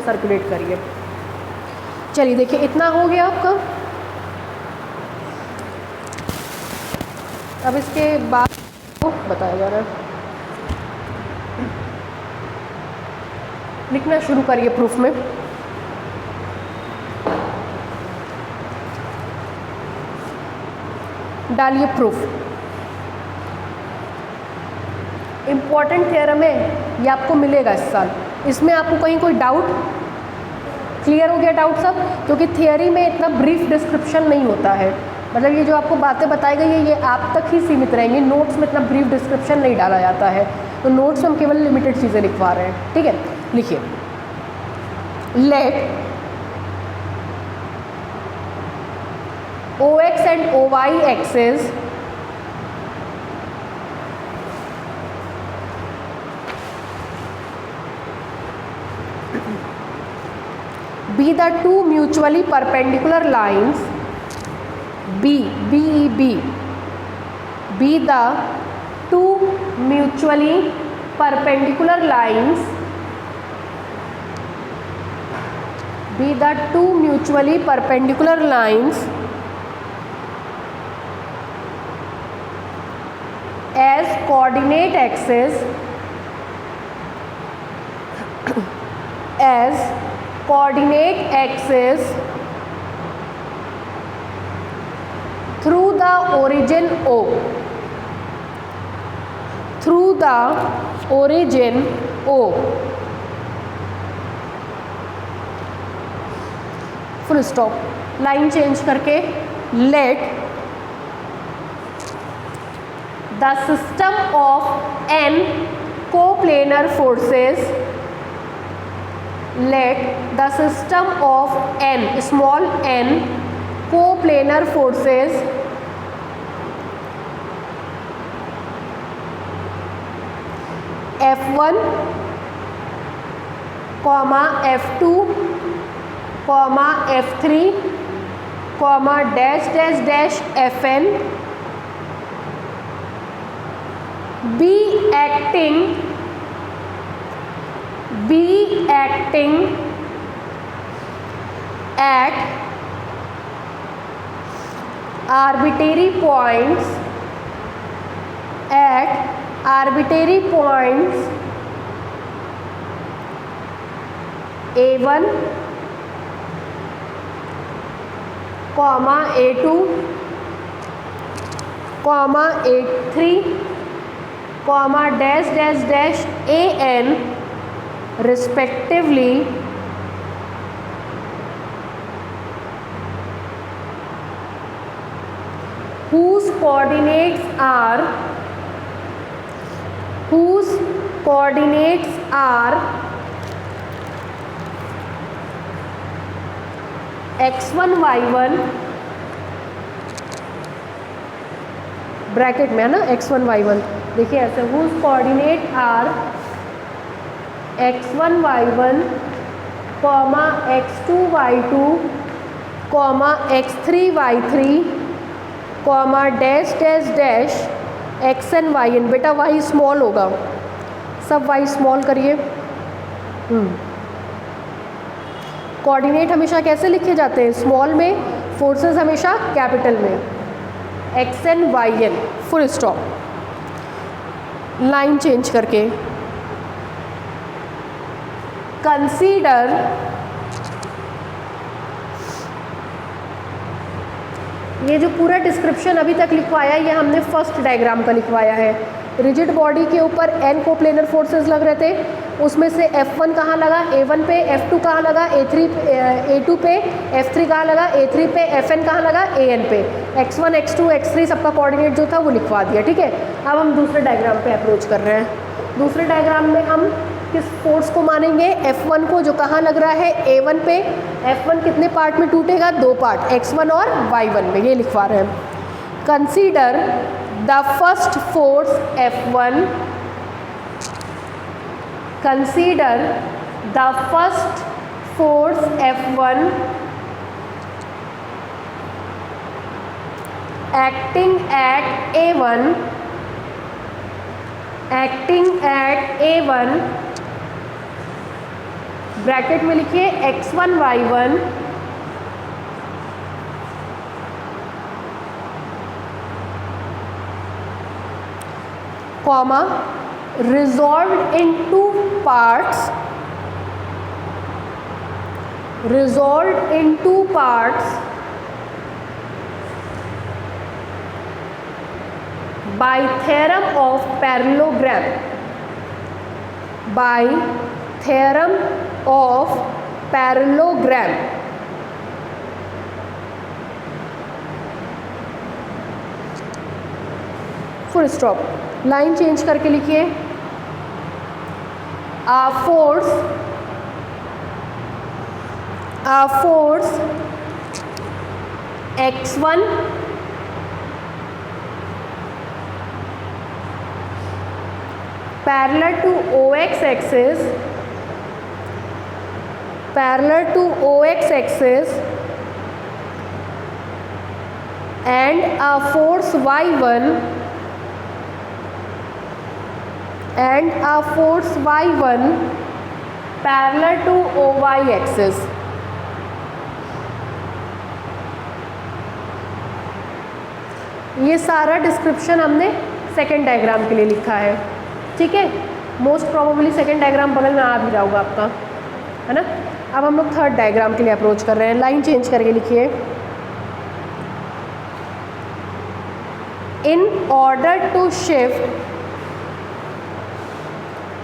Circulate करिए। चलिए देखिए इतना हो गया आपका। अब इसके बाद बताया जा रहा है, लिखना शुरू करिए प्रूफ में। डालिए प्रूफ। इम्पॉर्टेंट थ्योरम है, ये आपको मिलेगा इस साल। इसमें आपको कहीं कोई डाउट? क्लियर हो गया डाउट सब? क्योंकि थियरी में इतना ब्रीफ डिस्क्रिप्शन नहीं होता है, मतलब ये जो आपको बातें बताई गई है ये आप तक ही सीमित रहेंगी, नोट्स में इतना ब्रीफ डिस्क्रिप्शन नहीं डाला जाता है, तो नोट्स में हम केवल लिमिटेड चीज़ें लिखवा रहे हैं। ठीक है, लिखिए late OX and OY axes be the two mutually perpendicular lines be the two mutually perpendicular lines as coordinate axes through the origin O full stop. Line change करके let the system of n coplanar forces, let the system of n small n coplanar forces F1, F2, F3, dash dash dash Fn be acting at arbitrary points A1, A2, A3, dash dash dash An respectively, whose coordinates are x1 y1 bracket में है ना, x1 y1, देखिए ऐसे whose coordinate are x1 y1, x2 y2, x3 y3, dash dash dash xn yn। बेटा y small होगा, सब y small करिए। Coordinate हमेशा कैसे लिखे जाते हैं? स्मॉल में, फोर्सेस हमेशा कैपिटल में, xn yn full stop. Line change करके कंसीडर ये जो पूरा डिस्क्रिप्शन अभी तक लिखवाया है ये हमने फर्स्ट डायग्राम का लिखवाया है। रिजिड बॉडी के ऊपर n कोप्लेनर फोर्सेस लग रहे थे, उसमें से F1 कहाँ लगा? A1 पे। F2 कहाँ लगा? A2 पे। F3 कहाँ लगा? A3 पे। Fn कहाँ लगा? An पे। x1 x2 x3 सबका कोऑर्डिनेट जो था वो लिखवा दिया। ठीक है, अब हम दूसरे डायग्राम पे अप्रोच कर रहे हैं। दूसरे डायग्राम में हम किस फोर्स को मानेंगे? F1 को, जो कहाँ लग रहा है? A1 पे। F1 कितने पार्ट में टूटेगा? 2 पार्ट, x1 और y1 में, ये लिखवा रहे हैं। Consider the first force F1, consider the first force F1 acting at A1 bracket में लिखिए x1 y1 comma resolved into parts by theorem of parallelogram, by theorem of parallelogram. Full stop, line change करके लिखिए force x1 parallel to OX axis and a force y1 parallel to OY axis. ये सारा description हमने second diagram के लिए लिखा है, ठीक है। मोस्ट प्रोबेबली सेकेंड डायग्राम बगल में आ भी रहा होगा आपका, है ना। अब हम लोग थर्ड डायग्राम के लिए अप्रोच कर रहे हैं। लाइन चेंज करके लिखिए इन ऑर्डर टू शिफ्ट,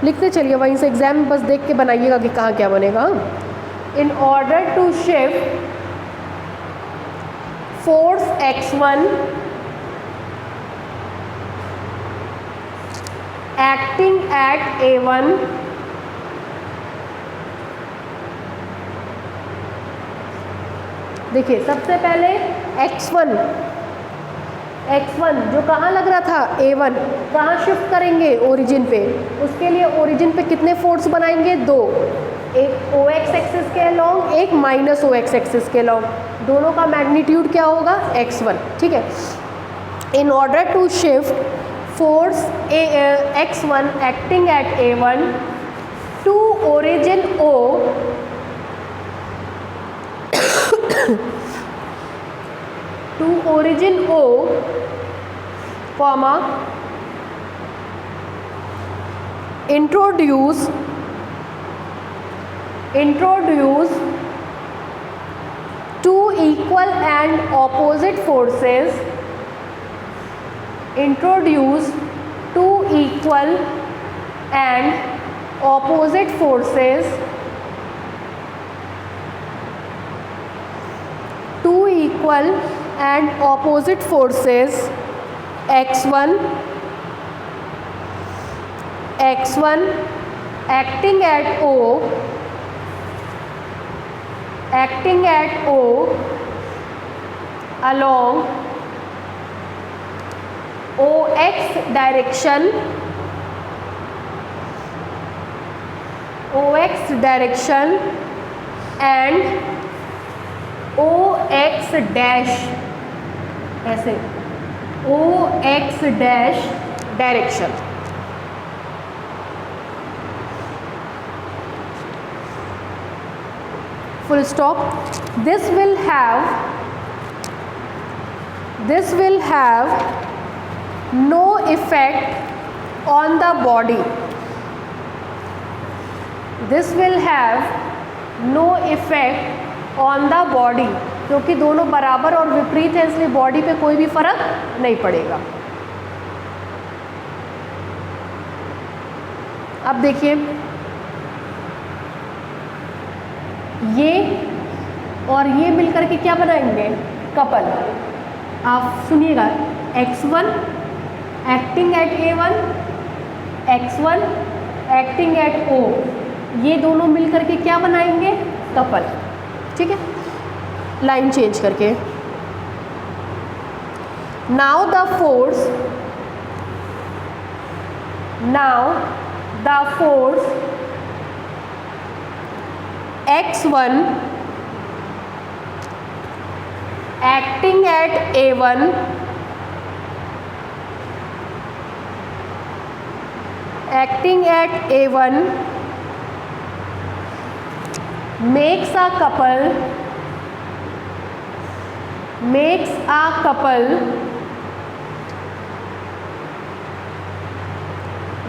लिखते चलिए वहीं से, एग्जाम में बस देख के बनाइएगा कि कहाँ क्या बनेगा। In order to shift force x1 acting at A1 देखिए सबसे पहले x1 जो कहाँ लग रहा था A1, कहाँ शिफ्ट करेंगे ओरिजिन पे। उसके लिए ओरिजिन पे कितने फोर्स बनाएंगे, दो, एक OX एक्सिस के अलॉन्ग, एक माइनस OX एक्सिस के अलॉन्ग, दोनों का मैग्नीट्यूड क्या होगा x1, ठीक है। In order to shift force x1 acting at A1 to origin O comma introduce two equal and opposite forces, introduce two equal and opposite forces, x1 acting at O along OX direction and OX dash, ऐसे OX dash direction। full stop। this will have no effect on the body, क्योंकि दोनों बराबर और विपरीत है, इसलिए body पे कोई भी फर्क नहीं पड़ेगा। अब देखिए ये और ये मिलकर के क्या बनाएंगे, कपल। आप सुनिएगा, x1 acting at A1, x1 acting at O, ये दोनों मिलकर के क्या बनाएंगे, कपल, ठीक है। लाइन चेंज करके now the force x1 acting at A1 acting at A1 makes a couple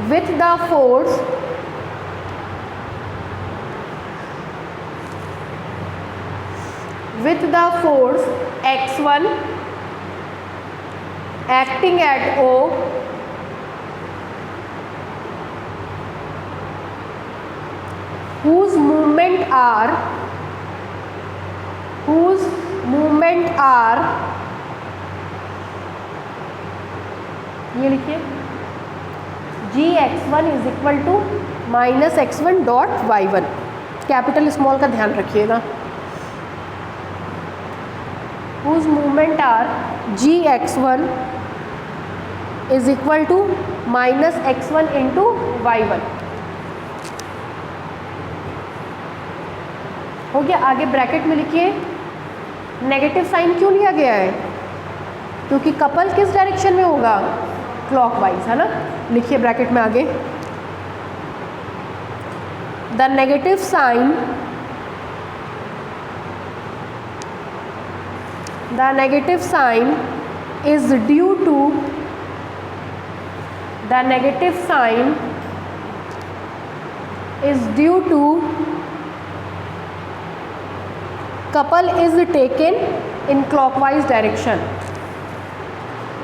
with the force x1 acting at O whose movement are ये लिखिए gx1 is equal to minus x1 dot y1, capital small का ध्यान रखिएगा। whose movement are gx1 is equal to minus x1 into y1। हो गया। आगे bracket में लिखिए नेगेटिव साइन क्यों लिया गया है, क्योंकि कपल किस डायरेक्शन में होगा, क्लॉकवाइज, है ना। लिखिए ब्रैकेट में आगे the negative sign is due to couple is taken in clockwise direction.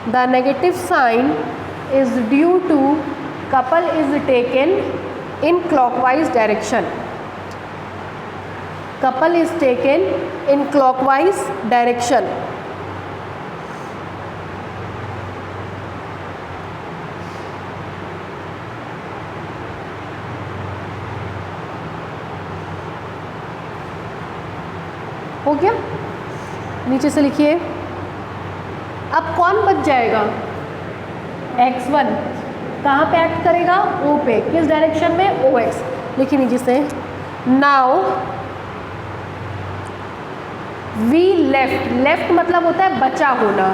The negative sign is due to couple is taken in clockwise direction. Couple is taken in clockwise direction. हो गया। नीचे से लिखिए अब कौन बच जाएगा, x1 कहाँ पे एक्ट करेगा, O पे, किस डायरेक्शन में, OX। लिखिए नीचे से नाउ वी लेफ्ट मतलब होता है बचा होना,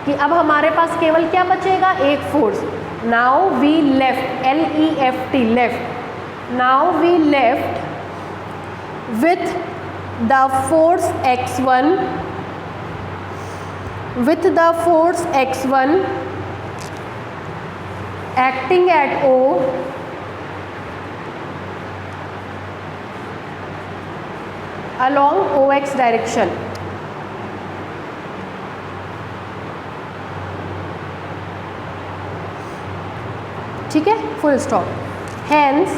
कि अब हमारे पास केवल क्या बचेगा, एक force. Now we left LEFT left, now we left with the force x1 acting at O along OX direction। ठीक है, full stop. Hence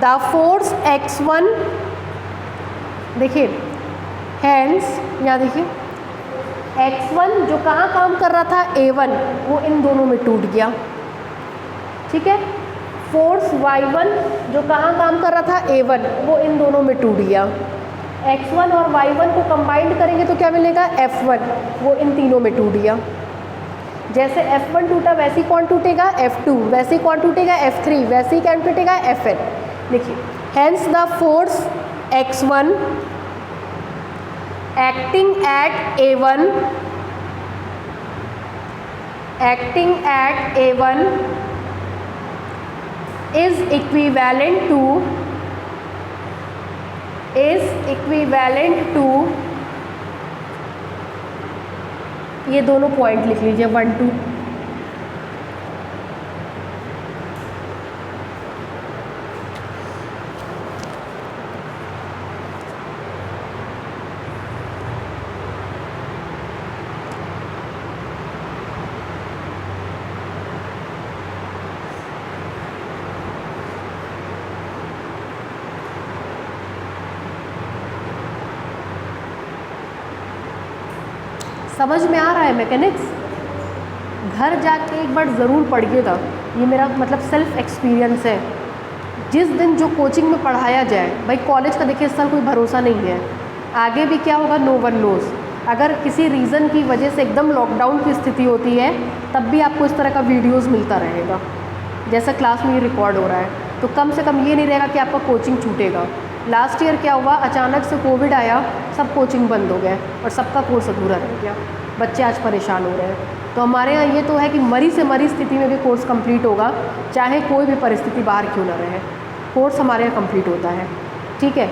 the force x1, देखिए हैंस, यहाँ देखिए x1 जो कहाँ काम कर रहा था, A1, वो इन दोनों में टूट गया। ठीक है, फोर्स y1 जो कहाँ काम कर रहा था, A1, वो इन दोनों में टूट गया। x1 और y1 को कंबाइंड करेंगे तो क्या मिलेगा, F1, वो इन तीनों में टूट गया। जैसे F1 टूटा वैसे ही कौन टूटेगा, F2, वैसे ही कौन टूटेगा, F3, वैसे ही कौन टूटेगा, Fn। देखिए hence the force x1 acting at A1 is equivalent to ये दोनों पॉइंट लिख लीजिए 1 2। समझ में आ रहा है मैकेनिक्स? घर जाके एक बार ज़रूर पढ़िएगा, ये मेरा मतलब सेल्फ एक्सपीरियंस है। जिस दिन जो कोचिंग में पढ़ाया जाए, भाई कॉलेज का देखिए इस साल कोई भरोसा नहीं है, आगे भी क्या होगा नो वन नोज़। अगर किसी रीज़न की वजह से एकदम लॉकडाउन की स्थिति होती है तब भी आपको इस तरह का वीडियोज़ मिलता रहेगा, जैसा क्लास में ये रिकॉर्ड हो रहा है। तो कम से कम ये नहीं रहेगा कि आपका कोचिंग छूटेगा। लास्ट ईयर क्या हुआ, अचानक से कोविड आया, सब कोचिंग बंद हो गए और सबका कोर्स अधूरा रह गया, बच्चे आज परेशान हो रहे हैं। तो हमारे यहाँ ये तो है कि मरी से मरी स्थिति में भी कोर्स कंप्लीट होगा, चाहे कोई भी परिस्थिति बाहर क्यों ना रहे। कोर्स हमारे यहाँ कंप्लीट होता है। ठीक है,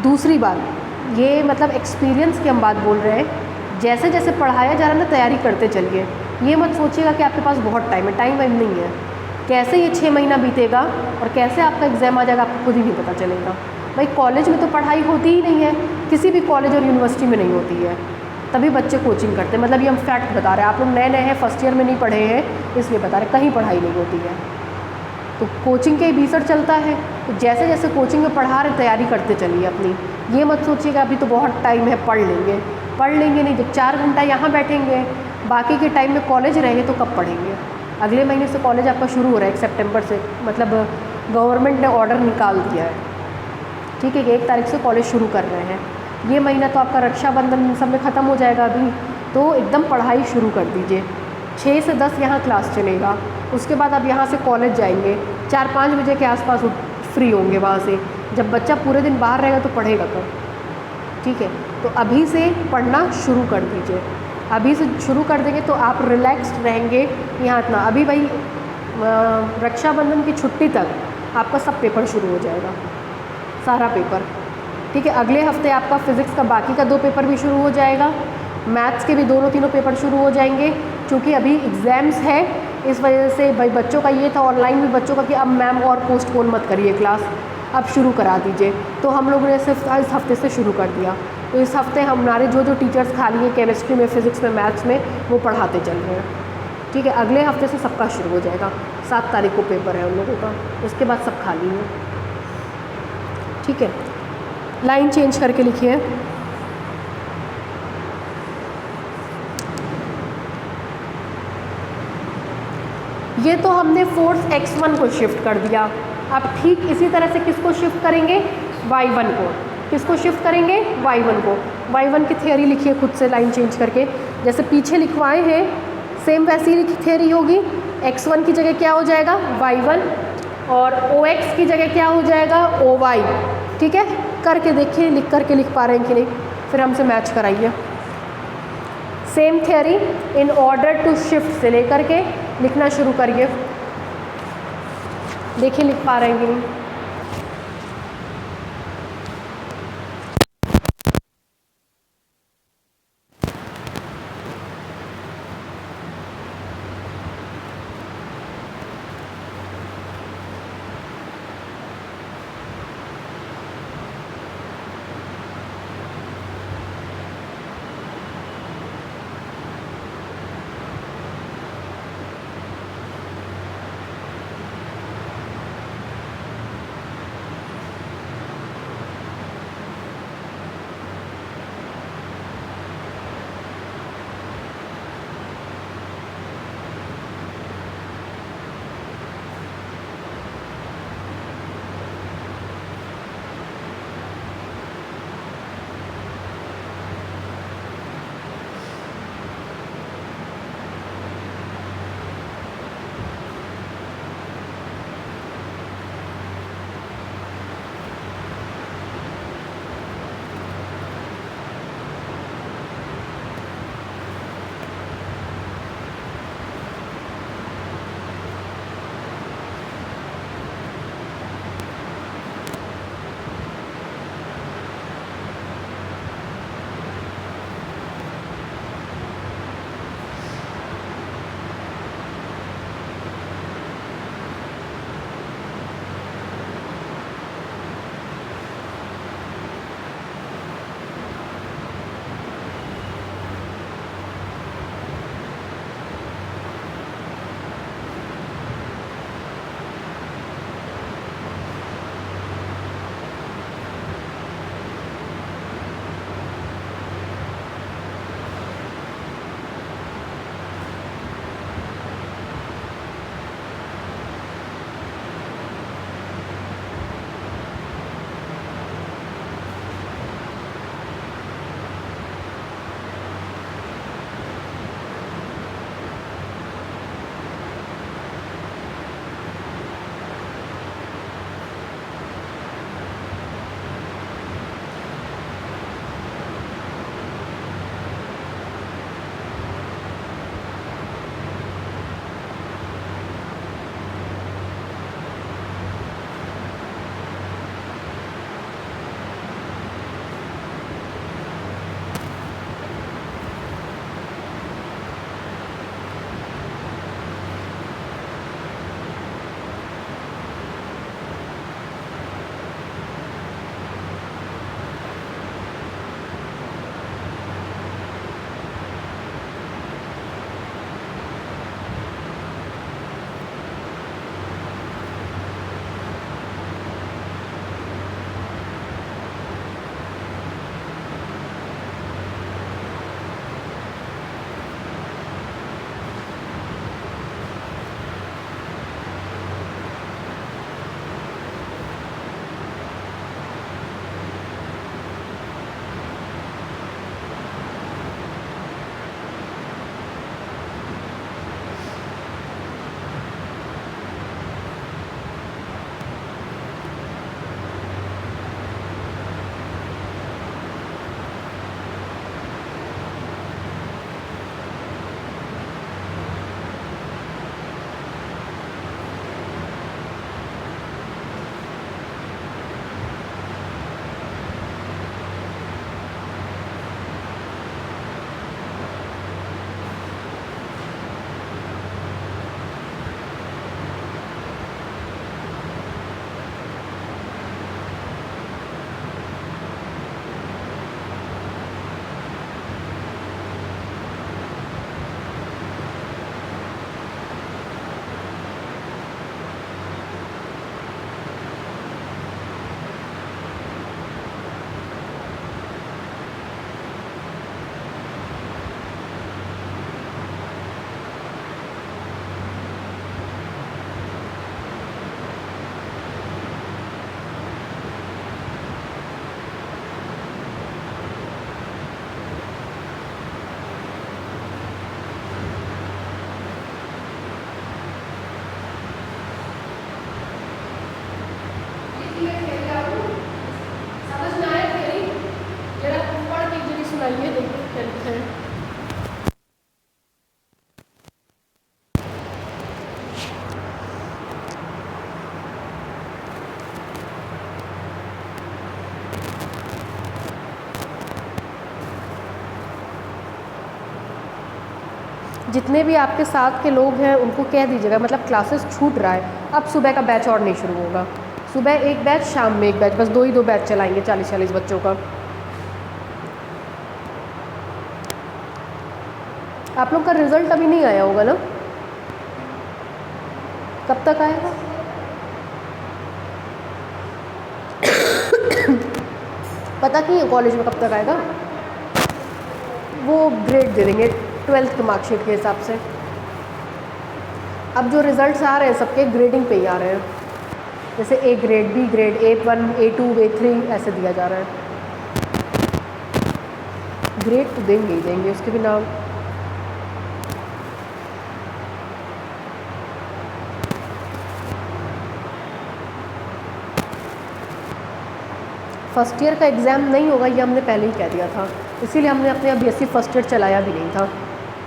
दूसरी बात ये मतलब एक्सपीरियंस की हम बात बोल रहे हैं, जैसे जैसे पढ़ाया जा रहा है ना तैयारी करते चलिए। ये मत सोचिएगा कि आपके पास बहुत टाइम है, टाइम वाइम नहीं है। कैसे ये 6 महीना बीतेगा और कैसे आपका एग्ज़ाम आ जाएगा आपको खुद ही नहीं पता चलेगा। भाई कॉलेज में तो पढ़ाई होती ही नहीं है, किसी भी कॉलेज और यूनिवर्सिटी में नहीं होती है, तभी बच्चे कोचिंग करते हैं। मतलब ये हम फैक्ट बता रहे हैं, आप लोग नए नए हैं, फर्स्ट ईयर में नहीं पढ़े हैं इसलिए बता रहे हैं, कहीं पढ़ाई नहीं होती है। तो कोचिंग के ही बीसर चलता है, तो जैसे जैसे कोचिंग में पढ़ा रहे तैयारी करते चलिए अपनी। ये मत सोचिएगा अभी तो बहुत टाइम है पढ़ लेंगे नहीं। जब 4 घंटा यहाँ बैठेंगे, बाकी के टाइम में कॉलेज रहेंगे तो कब पढ़ेंगे। अगले महीने से कॉलेज आपका शुरू हो रहा है, 1 सितंबर से, मतलब गवर्नमेंट ने ऑर्डर निकाल दिया है। ठीक है, 1 तारीख से कॉलेज शुरू कर रहे हैं। ये महीना तो आपका रक्षाबंधन इन सब में ख़त्म हो जाएगा अभी, तो एकदम पढ़ाई शुरू कर दीजिए। 6 से 10 यहाँ क्लास चलेगा, उसके बाद आप यहाँ से कॉलेज जाएंगे, 4-5 बजे के आसपास फ्री होंगे वहाँ से। जब बच्चा पूरे दिन बाहर रहेगा तो पढ़ेगा कब। ठीक है, तो अभी से पढ़ना शुरू कर दीजिए। अभी से शुरू कर देंगे तो आप रिलैक्स्ड रहेंगे। यहाँ इतना अभी भाई रक्षाबंधन की छुट्टी तक आपका सब पेपर शुरू हो जाएगा, सारा पेपर। ठीक है, अगले हफ्ते आपका फिज़िक्स का बाकी का 2 पेपर भी शुरू हो जाएगा, मैथ्स के भी दोनों तीनों पेपर शुरू हो जाएंगे। क्योंकि अभी एग्ज़ाम्स है, इस वजह से भाई बच्चों का ये था ऑनलाइन भी बच्चों का कि अब मैम और पोस्टपोन मत करिए क्लास, अब शुरू करा दीजिए। तो हम लोगों ने सिर्फ इस हफ्ते से शुरू कर दिया। तो इस हफ्ते हमारे जो टीचर्स खाली हैं केमिस्ट्री में, फिज़िक्स में, मैथ्स में, वो पढ़ाते चल रहे हैं। ठीक है, अगले हफ्ते से सबका शुरू हो जाएगा। 7 तारीख को पेपर है उन लोगों का, उसके बाद सब खाली है। ठीक है, लाइन चेंज करके लिखिए। ये तो हमने फोर्स x1 को शिफ्ट कर दिया। अब ठीक इसी तरह से किसको शिफ्ट करेंगे, y1 को। किसको शिफ्ट करेंगे, y1 को। y1 की थ्योरी लिखिए खुद से लाइन चेंज करके, जैसे पीछे लिखवाए हैं सेम वैसी ही थ्योरी होगी। x1 की जगह क्या हो जाएगा, y1, और ox की जगह क्या हो जाएगा, oy। ठीक है, करके देखिए, लिख करके लिख पा रहे हैं कि नहीं, फिर हमसे मैच कराइए। Same theory in order to shift से लेकर के लिखना शुरू करिए। देखिए लिख पा रहे हैं कि नहीं। जितने भी आपके साथ के लोग हैं उनको कह दीजिएगा, मतलब क्लासेस छूट रहा है, अब सुबह का बैच और नहीं शुरू होगा, सुबह एक बैच, शाम में एक बैच, बस दो बैच चलाएंगे 40-40 बच्चों का। आप लोग का रिजल्ट अभी नहीं आया होगा ना, कब तक आएगा? पता नहीं है कॉलेज में कब तक आएगा, वो ग्रेड दे देंगे 12th के मार्कशीट के हिसाब से। अब जो रिजल्ट्स आ रहे हैं सबके ग्रेडिंग पे ही आ रहे हैं, जैसे A grade, B grade, A1, A2, A3 ऐसे दिया जा रहा है। ग्रेड तो देंगे ही देंगे, उसके बिना फर्स्ट ईयर का एग्ज़ाम नहीं होगा, ये हमने पहले ही कह दिया था, इसीलिए हमने अपने BSc फर्स्ट ईयर चलाया भी नहीं था।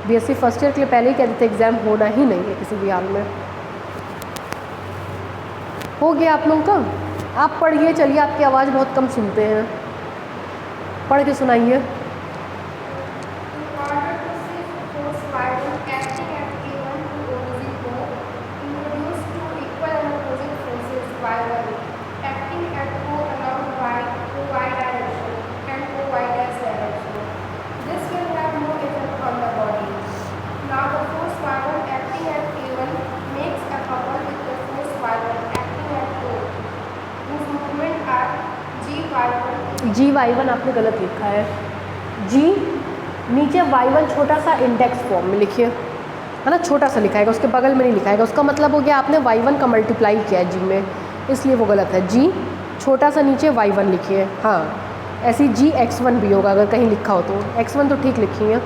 BSc फर्स्ट ईयर के लिए पहले ही कह देते एग्ज़ाम होना ही नहीं है किसी भी हाल में। हो गया आप लोगों का? आप पढ़िए, चलिए, आपकी आवाज़ बहुत कम सुनते हैं, पढ़ के सुनाइए। G/Y1 आपने गलत लिखा है, G नीचे Y1 छोटा सा इंडेक्स फॉर्म में लिखिए, है ना, छोटा सा लिखाएगा, उसके बगल में नहीं लिखाएगा, उसका मतलब हो गया आपने Y1 का मल्टीप्लाई किया है G में, इसलिए वो गलत है। G छोटा सा नीचे Y1 लिखिए। हाँ, ऐसी Gx1 भी होगा अगर कहीं लिखा हो तो, x1 तो ठीक लिखी है।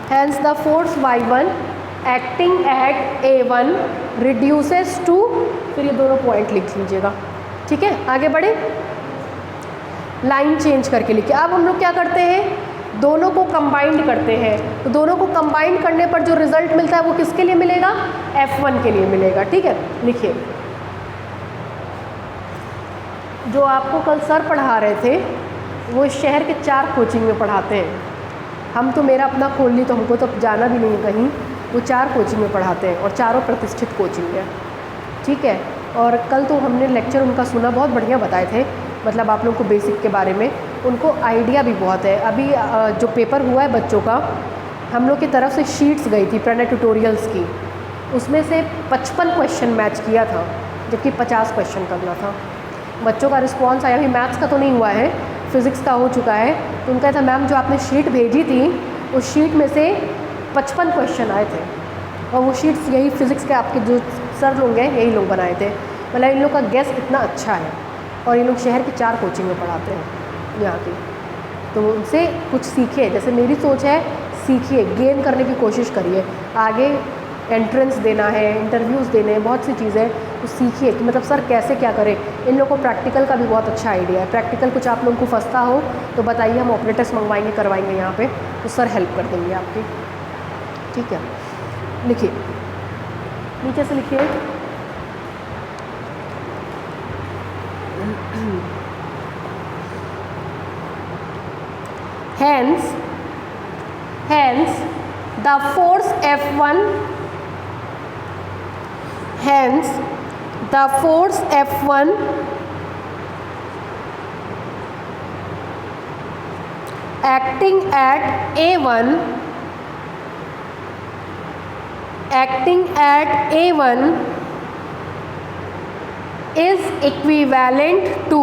Hence the force Y1 acting at A1 reduces to, फिर ये दोनों पॉइंट लिख लीजिएगा, ठीक है। आगे बढ़े, लाइन चेंज करके लिखिए। अब हम लोग क्या करते हैं, दोनों को कंबाइंड करते हैं, तो दोनों को कंबाइंड करने पर जो रिजल्ट मिलता है वो किसके लिए मिलेगा, F1 के लिए मिलेगा, ठीक है। लिखिए, जो आपको कल सर पढ़ा रहे थे वो इस शहर के 4 कोचिंग में पढ़ाते हैं, हम तो मेरा अपना खोल ली तो हमको तो जाना भी नहीं है कहीं, वो 4 कोचिंग में पढ़ाते हैं और चारों प्रतिष्ठित कोचिंग है, ठीक है। और कल तो हमने लेक्चर उनका सुना, बहुत बढ़िया बताए थे, मतलब आप लोग को बेसिक के बारे में उनको आइडिया भी बहुत है। अभी जो पेपर हुआ है बच्चों का, हम लोग की तरफ से शीट्स गई थी प्रणय ट्यूटोरियल्स की, उसमें से 55 क्वेश्चन मैच किया था, जबकि 50 क्वेश्चन करना था। बच्चों का रिस्पॉन्स आया, अभी मैथ्स का तो नहीं हुआ है, फिज़िक्स का हो चुका है, तो उनका था मैम जो आपने शीट भेजी थी उस शीट में से 55 क्वेश्चन आए थे, और वो शीट्स यही फिज़िक्स के आपके जो सर लोग हैं यही लोग बनाए थे। मतलब इन लोग का गेस इतना अच्छा है, और ये लोग शहर की 4 कोचिंग में पढ़ाते हैं यहाँ की, तो उनसे कुछ सीखिए, जैसे मेरी सोच है, सीखिए, गेन करने की कोशिश करिए, आगे एंट्रेंस देना है, इंटरव्यूज़ देने हैं, बहुत सी चीज़ें, तो सीखिए कि मतलब सर कैसे क्या करें। इन लोगों को प्रैक्टिकल का भी बहुत अच्छा आइडिया है, प्रैक्टिकल कुछ आप लोगों को फंसता हो तो बताइए, हम ऑपरेटर्स मंगवाएंगे, करवाएंगे यहाँ पे, तो सर हेल्प कर देंगे आपकी, ठीक है। लिखिए, नीचे से लिखिए, hence the force F1, hence the force F1 acting at A1 is equivalent to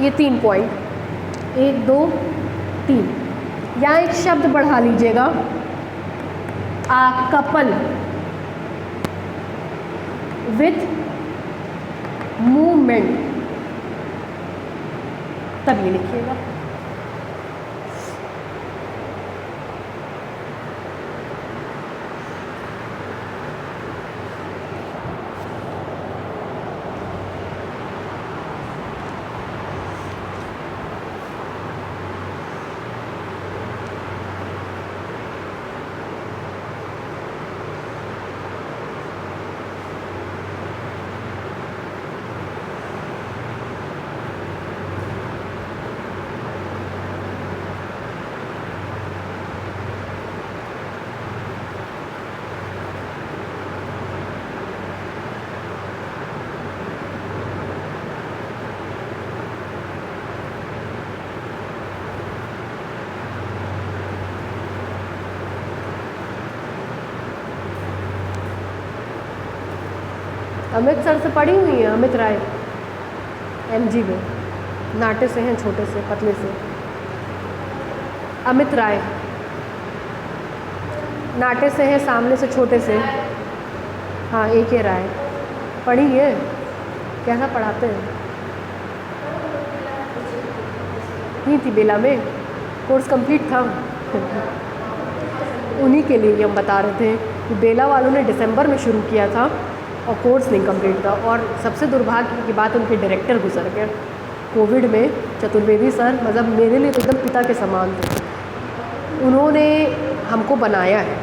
ये 3 पॉइंट, 1 2 3, यहाँ एक शब्द बढ़ा लीजिएगा, कपल विथ मूवमेंट, तब ये लिखिएगा। अमित सर से पढ़ी हुई है, अमित राय MG में, नाटे से हैं, छोटे से पतले से। अमित राय नाटे से हैं, सामने से छोटे से। हाँ, AK राय पढ़ी है। कैसा पढ़ाते हैं? नहीं थी बेला में, कोर्स कंप्लीट था। उन्हीं के लिए हम बता रहे थे कि बेला वालों ने दिसंबर में शुरू किया था और कोर्स नहीं कंप्लीट था। और सबसे दुर्भाग्य की बात, उनके डायरेक्टर गुजर गए कोविड में। चतुर्वेदी सर मतलब मेरे लिए तो एकदम पिता के समान थे। उन्होंने हमको बनाया है,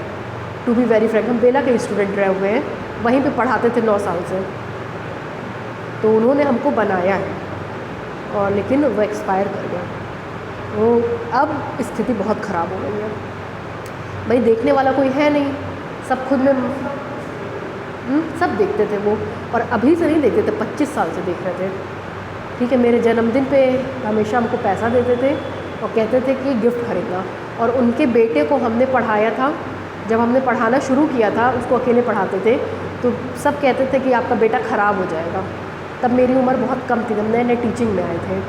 टू बी वेरी फ्रैंक। हम बेला के स्टूडेंट रहे हुए हैं, वहीं पे पढ़ाते थे 9 साल से। तो उन्होंने हमको बनाया है, और लेकिन वो एक्सपायर कर गया। वो अब स्थिति बहुत ख़राब हो गई है भाई, देखने वाला कोई है नहीं, सब खुद में सब देखते थे वो। और अभी से नहीं देखते थे, 25 साल से देख रहे थे। ठीक है, मेरे जन्मदिन पे हमेशा हमको पैसा देते थे और कहते थे कि गिफ्ट खरीदना। और उनके बेटे को हमने पढ़ाया था, जब हमने पढ़ाना शुरू किया था, उसको अकेले पढ़ाते थे, तो सब कहते थे कि आपका बेटा ख़राब हो जाएगा। तब मेरी उम्र बहुत कम थी, जब नए नए टीचिंग में आए थे।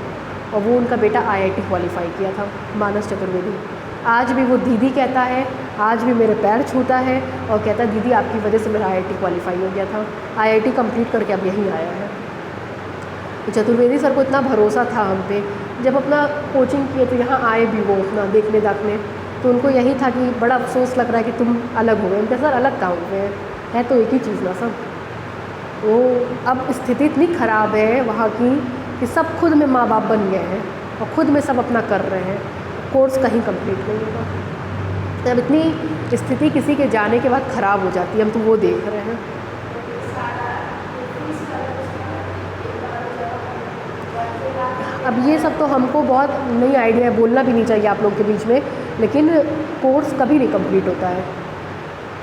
और वो उनका बेटा IIT क्वालिफाई किया था, मानस चतुर्वेदी। आज भी वो दीदी कहता है, आज भी मेरे पैर छूता है और कहता है दीदी आपकी वजह से मेरा IIT क्वालिफाई हो गया था। IIT कंप्लीट करके अब यहीं आया है। तो चतुर्वेदी सर को इतना भरोसा था हम पे, जब अपना कोचिंग किए तो यहाँ आए भी वो अपना देखने दाखने, तो उनको यही था कि बड़ा अफसोस लग रहा है कि तुम अलग हो गए। उनके सर अलग कहाँ हुए हैं, है तो एक ही चीज़ ना सब। वो अब स्थिति इतनी ख़राब है वहाँ की कि सब खुद में माँ बाप बन गए हैं और खुद में सब अपना कर रहे हैं, कोर्स कहीं कंप्लीट नहीं होगा। तब इतनी स्थिति किसी के जाने के बाद ख़राब हो जाती है, हम तो वो देख रहे हैं। अब ये सब तो हमको बहुत नहीं आइडिया है, बोलना भी नहीं चाहिए आप लोग के बीच में, लेकिन कोर्स कभी नहीं कंप्लीट होता है।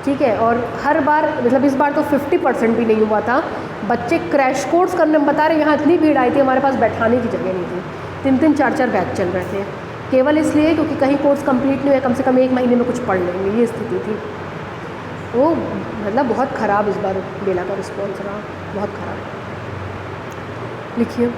ठीक है, और हर बार मतलब इस बार तो 50% भी नहीं हुआ था। बच्चे क्रैश कोर्स करने में बता रहे, यहाँ इतनी भीड़ आई थी, हमारे पास बैठाने की जगह नहीं थी। 3-3 4-4 बैच चल रहे थे, केवल इसलिए क्योंकि कहीं कोर्स कंप्लीट नहीं हुआ, कम से कम 1 महीने में कुछ पढ़ लेंगे, ये स्थिति थी। वो मतलब बहुत ख़राब इस बार बेला का रिस्पॉन्स रहा, बहुत ख़राब। लिखिए।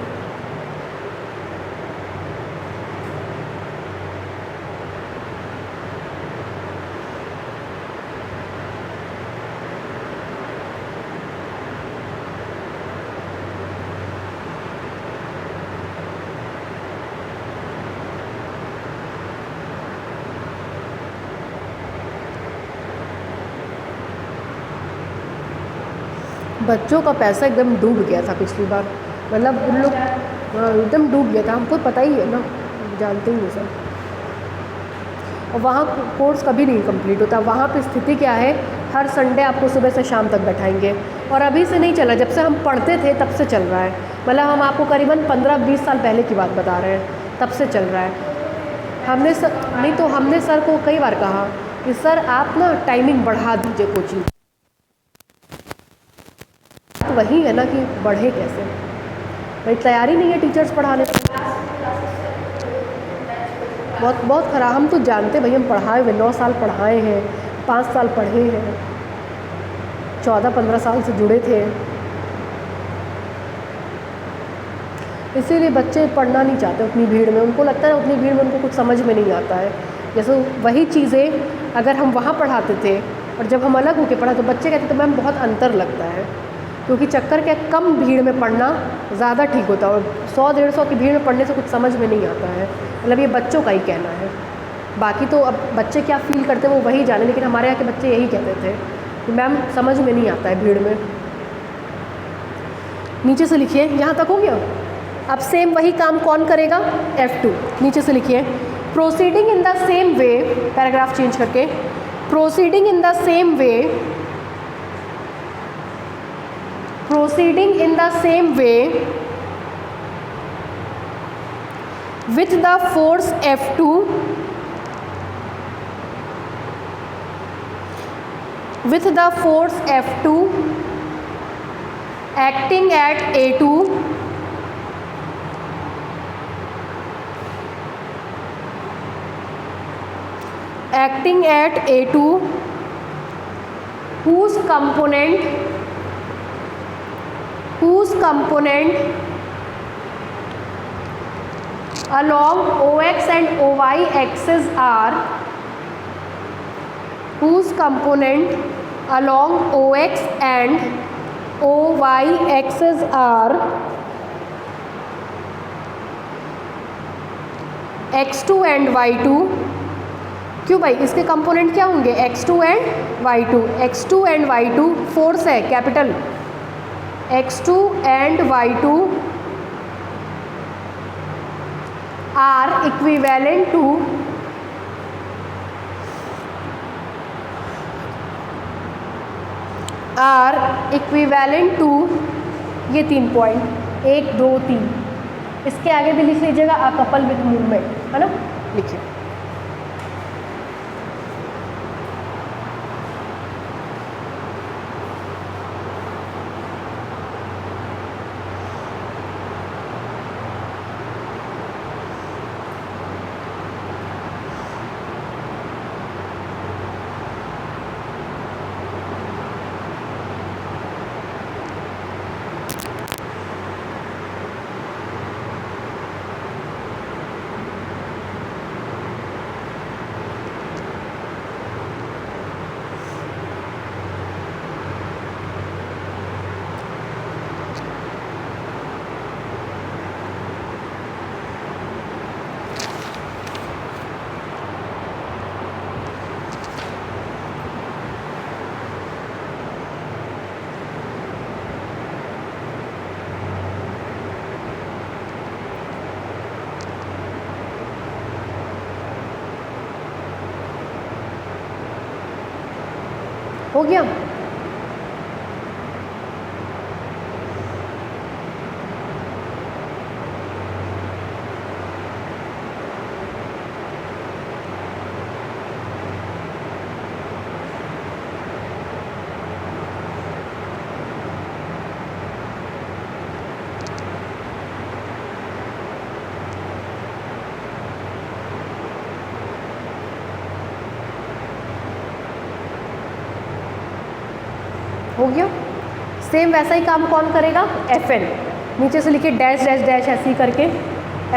बच्चों का पैसा एकदम डूब गया था पिछली बार, मतलब उन लोग एकदम डूब गया था, हमको पता ही है ना, जानते ही हैं सब। और वहाँ कोर्स कभी नहीं कंप्लीट होता। वहाँ पे स्थिति क्या है, हर संडे आपको सुबह से शाम तक बैठाएंगे। और अभी से नहीं चला, जब से हम पढ़ते थे तब से चल रहा है। मतलब हम आपको करीबन 15-20 साल पहले की बात बता रहे हैं, तब से चल रहा है। हमने सर को कई बार कहा कि सर आप ना टाइमिंग बढ़ा दीजिए कोचिंग। तो वही है ना कि बढ़े कैसे, भाई तैयारी नहीं है टीचर्स पढ़ाने की। बहुत ख़राब। हम तो जानते भाई, हम पढ़ाए हुए 9 साल पढ़ाए हैं, 5 साल पढ़े हैं, 14-15 साल से जुड़े थे। इसीलिए बच्चे पढ़ना नहीं चाहते उतनी भीड़ में, उनको लगता है उतनी भीड़ में उनको कुछ समझ में नहीं आता है। जैसे वही चीज़ें अगर हम वहाँ पढ़ाते थे और जब हम अलग होकर पढ़ा तो बच्चे कहते थे मैम बहुत अंतर लगता है, क्योंकि चक्कर क्या, कम भीड़ में पढ़ना ज़्यादा ठीक होता है, और 100-150 की भीड़ में पढ़ने से कुछ समझ में नहीं आता है। मतलब ये बच्चों का ही कहना है, बाकी तो अब बच्चे क्या फ़ील करते हैं वो वही जाने। लेकिन हमारे यहाँ के बच्चे यही कहते थे कि मैम समझ में नहीं आता है भीड़ में। नीचे से लिखिए, यहाँ तक हो गया। अब सेम वही काम कौन करेगा, F2। नीचे से लिखिए, proceeding in the same way, paragraph change करके, proceeding in the same way, proceeding in the same way with the force F2 acting at A2 whose component whose component along OX and OY axis are whose component along OX and OY axis are x2 and y2। क्यों भाई, इसके component क्या होंगे, x2 and y2। x2 and y2 force है capital, x2 and y2 are equivalent to ये 3 point 1 2 3। इसके आगे भी लिख लीजिएगा अ कपल विथ मूवमेंट, है ना, लिखिए। हो गया। हो गया। सेम वैसा ही काम कौन करेगा, FN। नीचे से लिखिए डैश डैश डैश, ऐसे ही करके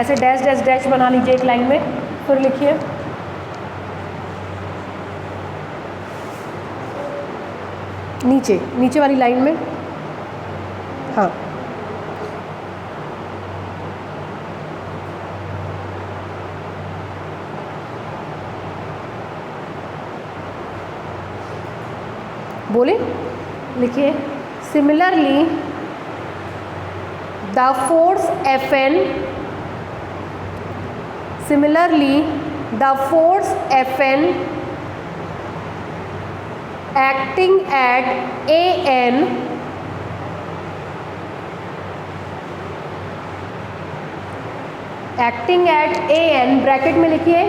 ऐसे डैश डैश डैश बना लीजिए एक लाइन में, फिर लिखिए नीचे नीचे वाली लाइन में, हाँ बोले, लिखिए similarly the force FN acting at AN bracket में लिखिए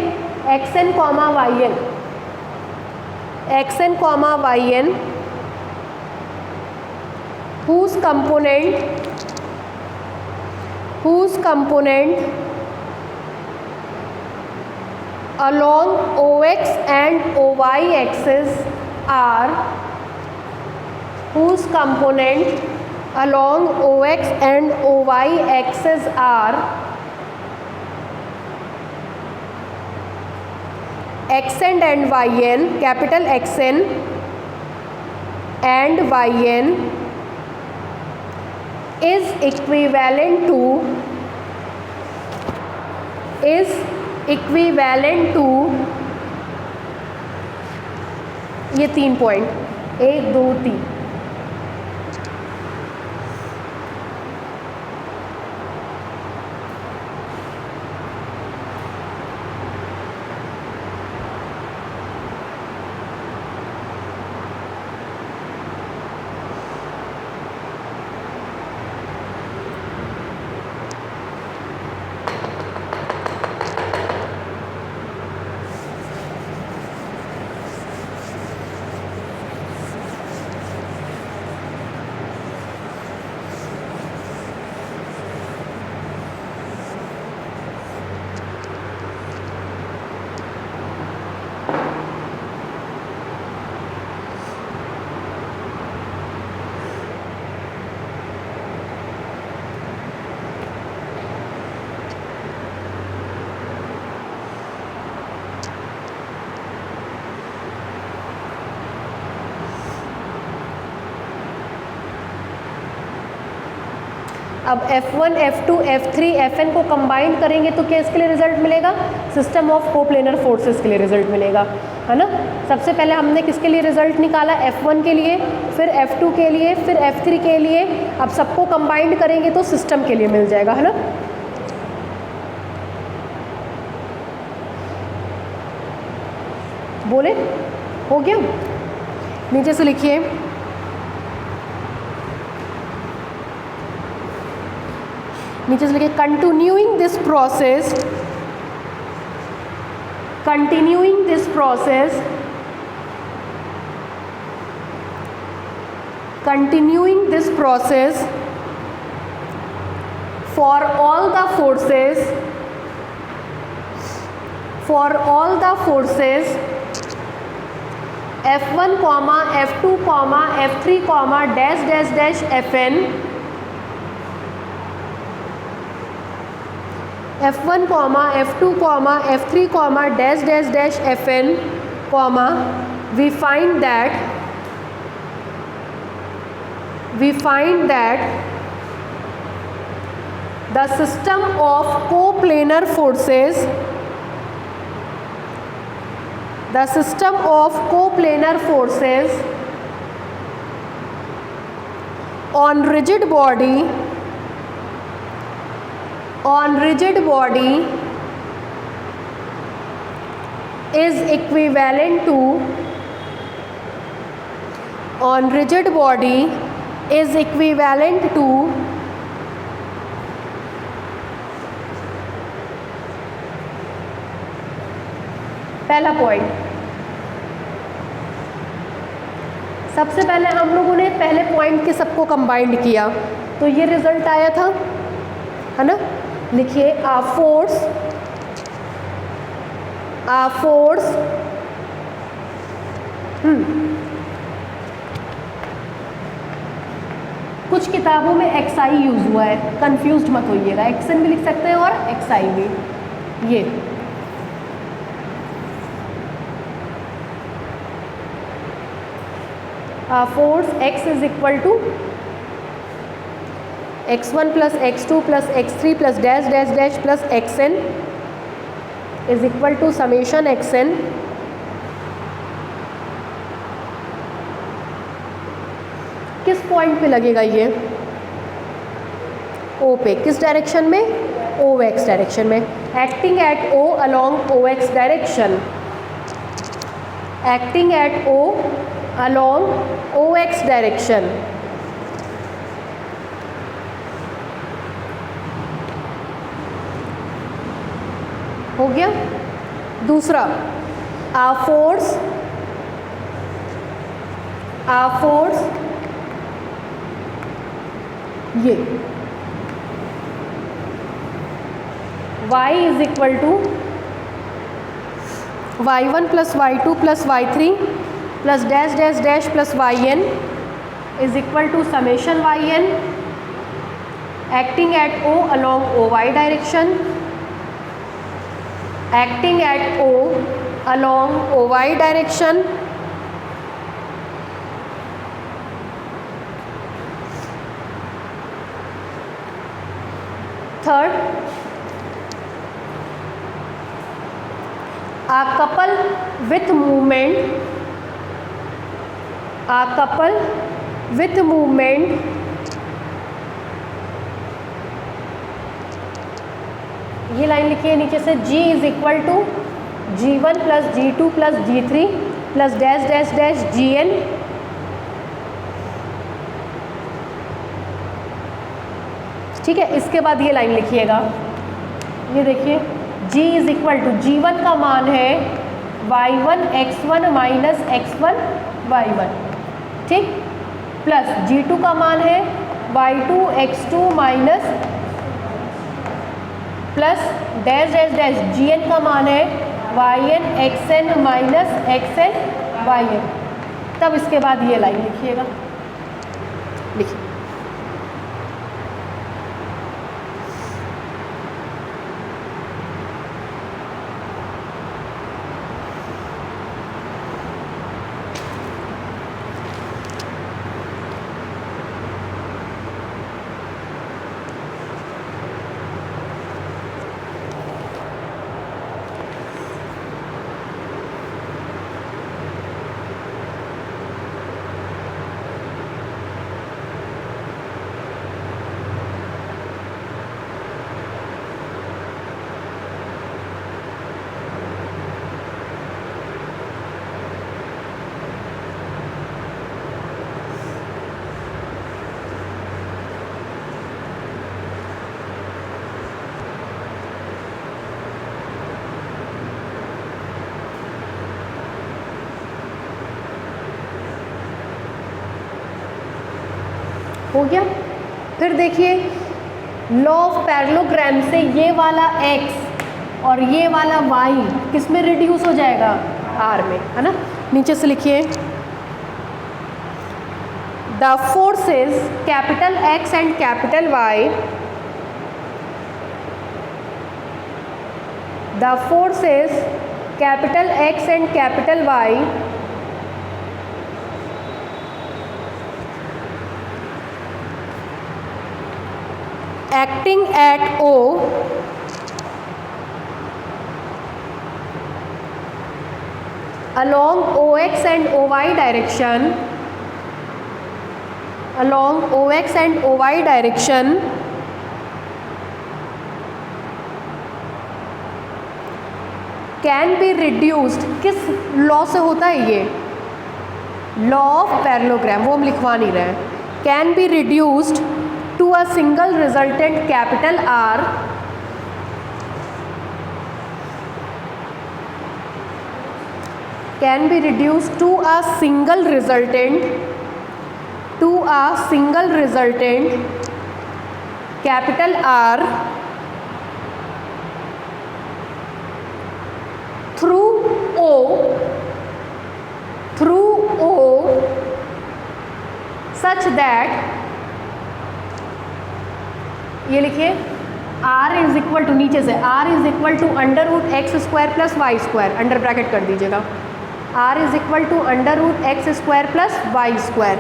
XN comma YN whose component along OX and OY axis are XN and YN, capital XN and YN is equivalent to ये 3 पॉइंट 1 2 3। अब F1, F2, F3, Fn को combine करेंगे तो किसके लिए result मिलेगा? सिस्टम ऑफ कोप्लेनर फोर्सेस के लिए रिजल्ट मिलेगा, है ना। सबसे पहले हमने किसके लिए रिजल्ट निकाला? F1 के लिए, फिर F2 के लिए, फिर F3 के लिए। अब सबको कंबाइंड करेंगे तो सिस्टम के लिए मिल जाएगा, है ना। बोले हो गया? नीचे से लिखिए, नीचे से लिखिए continuing this process, continuing this process, continuing this process for all the forces, for all the forces F1, F2, F3, dash dash dash Fn, F1, F2, F3, dash dash dash Fn, we find that the system of coplanar forces, the system of coplanar forces on rigid body, on rigid body is equivalent to, on rigid body is equivalent to पहला point. सबसे पहले हम लोगों ने पहले point के सबको combined किया तो ये रिजल्ट आया था, है ना। लिखिए आ फोर्स कुछ किताबों में XI यूज हुआ है, कंफ्यूज्ड मत होइएगा, XN भी लिख सकते हैं और XI भी। ये force X is equal to x1 plus x2 plus x3 plus dash dash dash plus xn is equal to summation xn किस पॉइंट पे लगेगा ये? O पे। किस डायरेक्शन में? OX डायरेक्शन में। Acting at O along OX direction, acting at O along OX direction, हो गया। दूसरा आ फोर्स ये y is equal to y1 plus y2 plus y3 plus dash dash dash plus yn is equal to summation yn acting at O along OY direction, acting at O along OY direction, third आ couple with movement, a couple with movement ये line लिखिए नीचे से G is equal to G1 plus G2 plus G3 plus dash dash dash Gn, ठीक है। इसके बाद ये लाइन लिखिएगा, ये देखिए G is equal to G1 का मान है y1 x1 minus x1 y1, ठीक, प्लस G2 का मान है y2 x2 minus plus dash dash dash Gn का मान है yn xn minus xn yn। तब इसके बाद ये लाइन लिखिएगा, लिखिए हो गया। फिर देखिए लॉ ऑफ पैरेललोग्राम से ये वाला x और ये वाला y किस में रिड्यूस हो जाएगा, r में, है ना। नीचे से लिखिए the forces capital X and capital Y, the forces capital X and capital Y acting at O along OX and OY direction, along OX and OY direction can be reduced, किस law से होता है ये, law of parallelogram, वो हम लिखवा नहीं रहे हैं, can be reduced to a single resultant capital R can be reduced to a single resultant capital R through O such that, ये लिखिए r इज इक्वल टू, नीचे से r is equal to under root x square plus y square, under bracket कर दीजिएगा, r is equal to under root x square plus y square.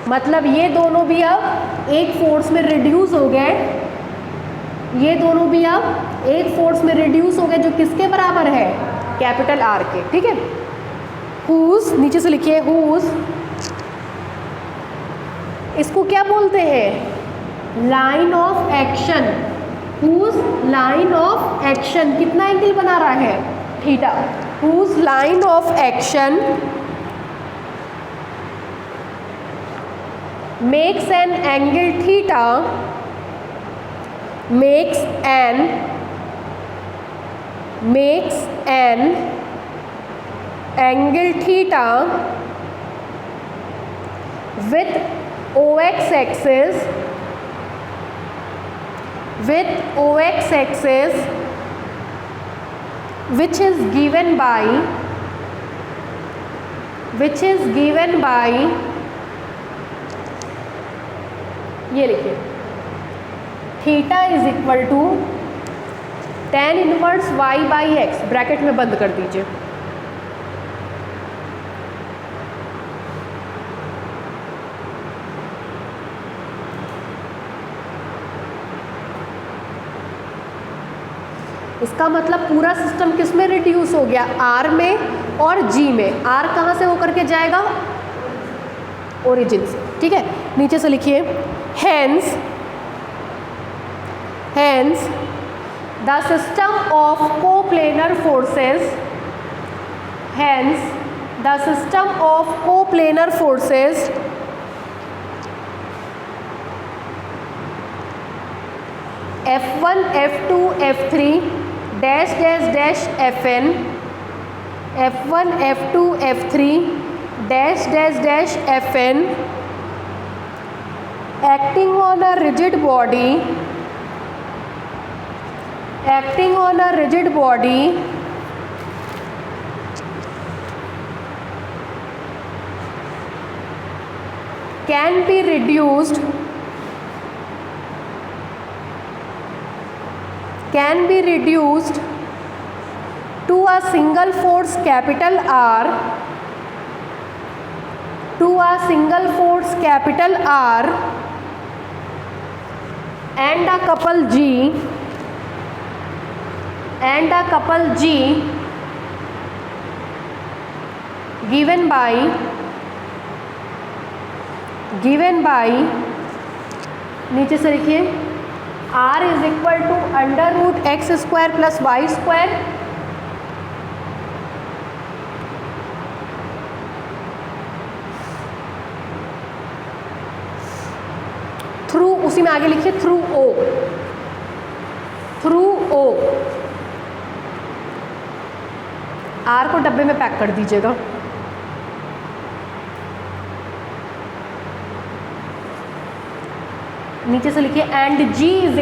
मतलब ये दोनों भी अब एक फोर्स में रिड्यूस हो गए, ये दोनों भी अब एक फोर्स में रिड्यूस हो गए जो किसके बराबर है, कैपिटल R के, ठीक है। हुज, नीचे से लिखिए हुज, इसको क्या बोलते हैं, line of action, whose line of action कितना एंगल बना रहा है, theta, whose line of action makes an angle theta, makes an angle theta with OX axis which is given by ये लिखिए theta is equal to tan inverse y by x, bracket में बंद कर दीजिए। इसका मतलब पूरा सिस्टम किस में रिड्यूस हो गया, R में और G में। R कहाँ से होकर के जाएगा, ओरिजिन से, ठीक है। नीचे से लिखिए hence the system of coplanar forces, F1 F2 F3 dash dash dash Fn, F1 F2 F3 dash dash dash Fn acting on a rigid body can be reduced to a single force capital R, and a couple G given by नीचे से लिखिए R is equal to under root x square plus y square, through, उसी में आगे लिखिए through ओ, R को डब्बे में पैक कर दीजिएगा। नीचे से लिखिए and G is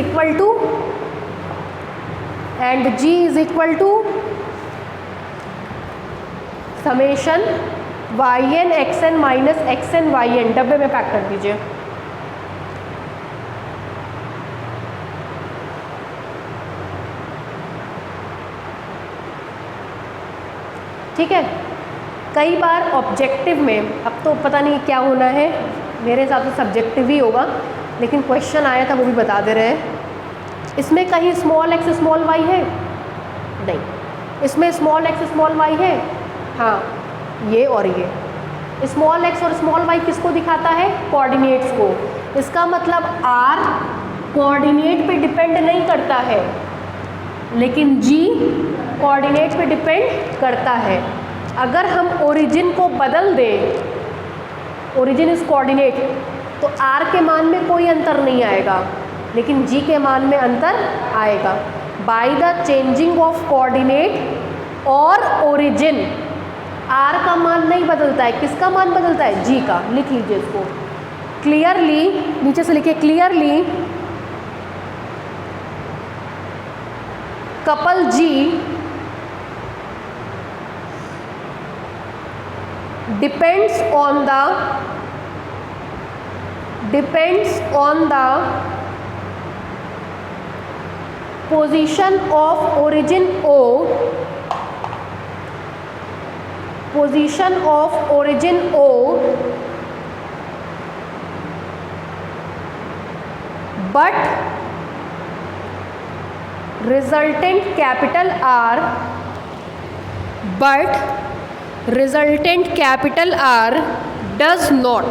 equal to summation y n x n minus x n y n, डब्बे में पैक कर दीजिए। ठीक है, कई बार ऑब्जेक्टिव में, अब तो पता नहीं क्या होना है, मेरे हिसाब से सब्जेक्टिव ही होगा, लेकिन क्वेश्चन आया था वो भी बता दे रहे हैं। इसमें कहीं स्मॉल एक्स स्मॉल वाई है? नहीं। इसमें स्मॉल एक्स स्मॉल वाई है? हाँ, ये और ये। स्मॉल एक्स और स्मॉल वाई किसको दिखाता है? कोऑर्डिनेट्स को। इसका मतलब आर कोऑर्डिनेट पे डिपेंड नहीं करता है, लेकिन जी कोऑर्डिनेट पे डिपेंड करता है। अगर हम ओरिजिन को बदल दें, ओरिजिन इज कोऑर्डिनेट, तो आर के मान में कोई अंतर नहीं आएगा, लेकिन जी के मान में अंतर आएगा। By the changing of coordinate और ओरिजिन आर का मान नहीं बदलता है, किसका मान बदलता है? जी का। लिख लीजिए इसको क्लियरली, नीचे से लिखिए clearly couple G depends on the position of origin O, but resultant capital R does not।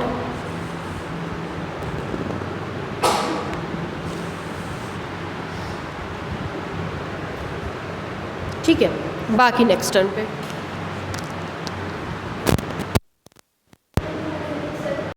ठीक है, बाकी नेक्स्ट टर्न पे।